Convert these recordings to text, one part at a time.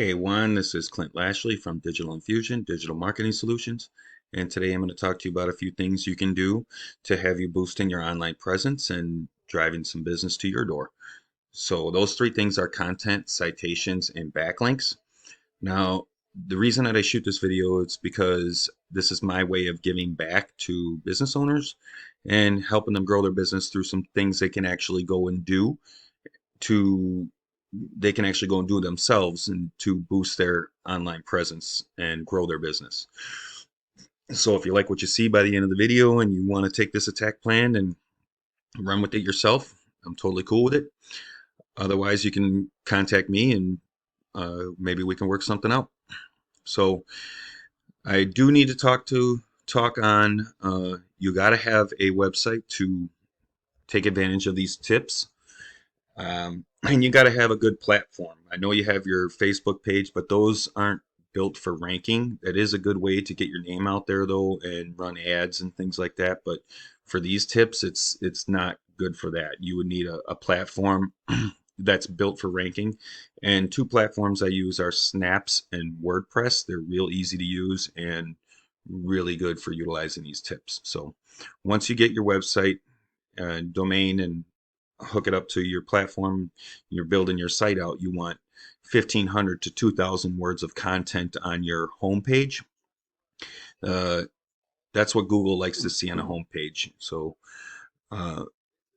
Hey Juan, this is Clint Lashley from Digital Infusion, Digital Marketing Solutions. And today I'm going to talk to you about a few things you can do to have you boosting your online presence and driving some business to your door. So those three things are content, citations, and backlinks. Now, the reason that I shoot this video is because this is my way of giving back to business owners and helping them grow their business through some things they can actually go and do to they can actually go and do themselves and to boost their online presence and grow their business. So if you like what you see by the end of the video and you want to take this attack plan and run with it yourself, I'm totally cool with it. Otherwise, you can contact me and maybe we can work something out. So I do need to talk on you got to have a website to take advantage of these tips. And you got to have a good platform. I know you have your Facebook page, but those aren't built for ranking. That is a good way to get your name out there though and run ads and things like that. But for these tips, it's not good for that. You would need a platform that's built for ranking. And two platforms I use are Snaps and WordPress. They're real easy to use and really good for utilizing these tips. So once you get your website, domain, and hook it up to your platform, you're building your site out, you want 1,500 to 2,000 words of content on your homepage. Uh, that's what Google likes to see on a homepage. So, uh,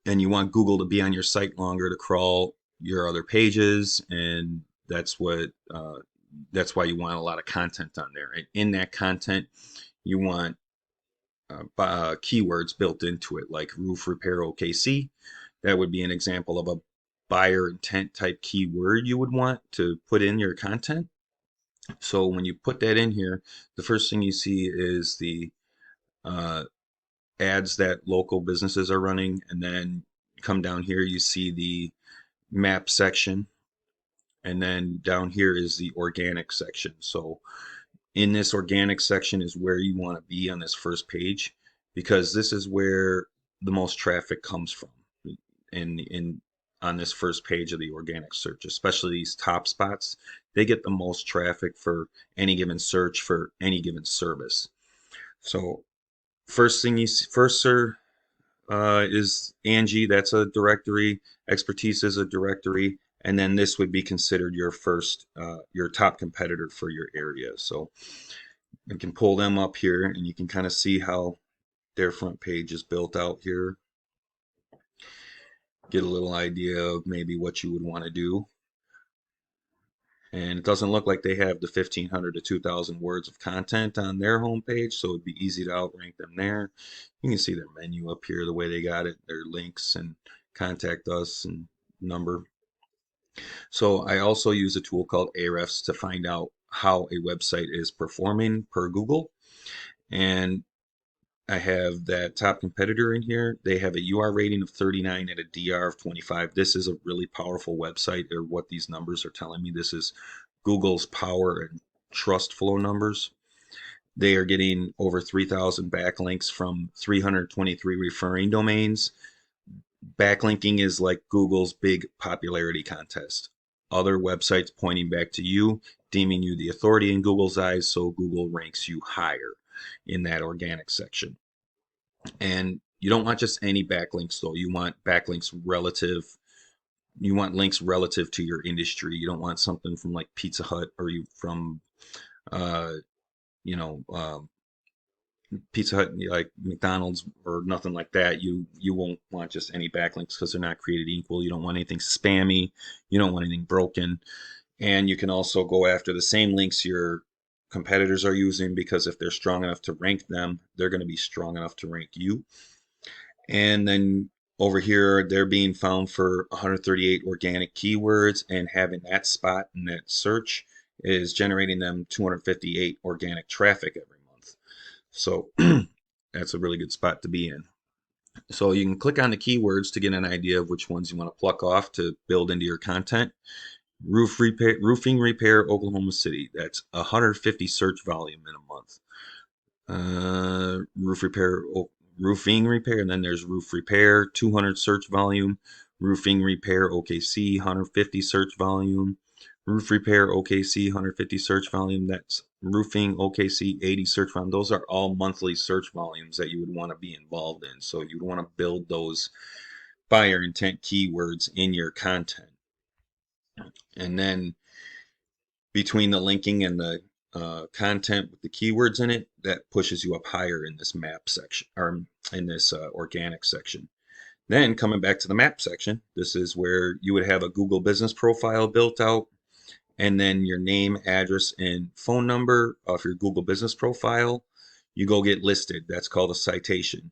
and you want Google to be on your site longer to crawl your other pages, and that's why you want a lot of content on there. And in that content, you want keywords built into it, like roof repair OKC. That would be an example of a buyer intent type keyword you would want to put in your content. So when you put that in here, the first thing you see is the uh, ads that local businesses are running, and then come down here, you see the map section, and then down here is the organic section. So in this organic section is where you want to be on this first page, because this is where the most traffic comes from in on this first page of the organic search, especially these top spots. They get the most traffic for any given search for any given service. So first thing you see, first sir, is Angie. That's a directory. Expertise is a directory, and then this would be considered your first, your top competitor for your area. So you can pull them up here, and you can kind of see how their front page is built out here. Get a little idea of maybe what you would want to do. And it doesn't look like they have the 1,500 to 2,000 words of content on their homepage, so it'd be easy to outrank them there. You can see their menu up here, the way they got it, their links and contact us and number. So I also use a tool called Ahrefs to find out how a website is performing per Google. And I have that top competitor in here. They have a UR rating of 39 and a DR of 25. This is a really powerful website, or what these numbers are telling me. This is Google's power and trust flow numbers. They are getting over 3,000 backlinks from 323 referring domains. Backlinking is like Google's big popularity contest. Other websites pointing back to you, deeming you the authority in Google's eyes, so Google ranks you higher in that organic section. And you don't want just any backlinks though. You want backlinks relative. You want links relative to your industry. You don't want something from like Pizza Hut, or you from uh, you know, Pizza Hut, like McDonald's or nothing like that. You won't want just any backlinks because they're not created equal. You don't want anything spammy. You don't want anything broken. And you can also go after the same links your competitors are using, because if they're strong enough to rank them, they're going to be strong enough to rank you. And then over here, they're being found for 138 organic keywords, and having that spot in that search is generating them 258 organic traffic every month. So that's a really good spot to be in. So you can click on the keywords to get an idea of which ones you want to pluck off to build into your content. Roof repair, roofing repair, Oklahoma City. That's 150 search volume in a month. Roof repair, roofing repair, and then there's roof repair, 200 search volume. Roofing repair, OKC, 150 search volume. Roof repair OKC 150 search volume. That's roofing OKC 80 search volume. Those are all monthly search volumes that you would want to be involved in. So you'd want to build those buyer intent keywords in your content. And then between the linking and the content with the keywords in it, that pushes you up higher in this map section, or in this organic section. Then coming back to the map section, this is where you would have a Google business profile built out, and then your name, address, and phone number of your Google business profile. You go get listed. That's called a citation.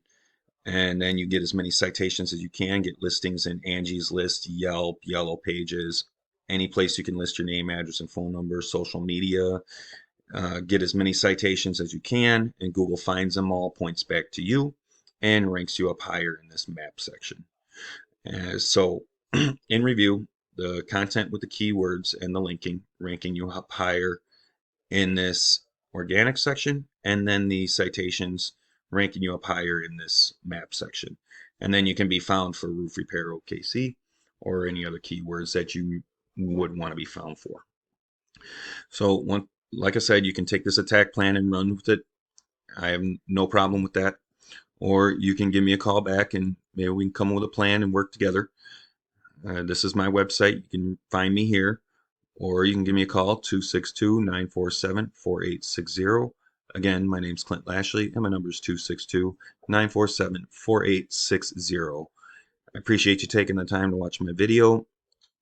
And then you get as many citations as you can, get listings in Angie's List, Yelp, Yellow Pages, any place you can list your name, address, and phone number, social media. Get as many citations as you can, and Google finds them all, points back to you, and ranks you up higher in this map section. So in review, the content with the keywords and the linking, ranking you up higher in this organic section, and then the citations ranking you up higher in this map section. And then you can be found for roof repair OKC or any other keywords that you would want to be found for. So like I said, you can take this attack plan and run with it. I have no problem with that. Or you can give me a call back and maybe we can come up with a plan and work together. This is my website. You can find me here, or you can give me a call, 262-947-4860. Again, my name's Clint Lashley, and my number is 262-947-4860. I appreciate you taking the time to watch my video,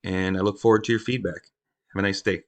and I look forward to your feedback. Have a nice day.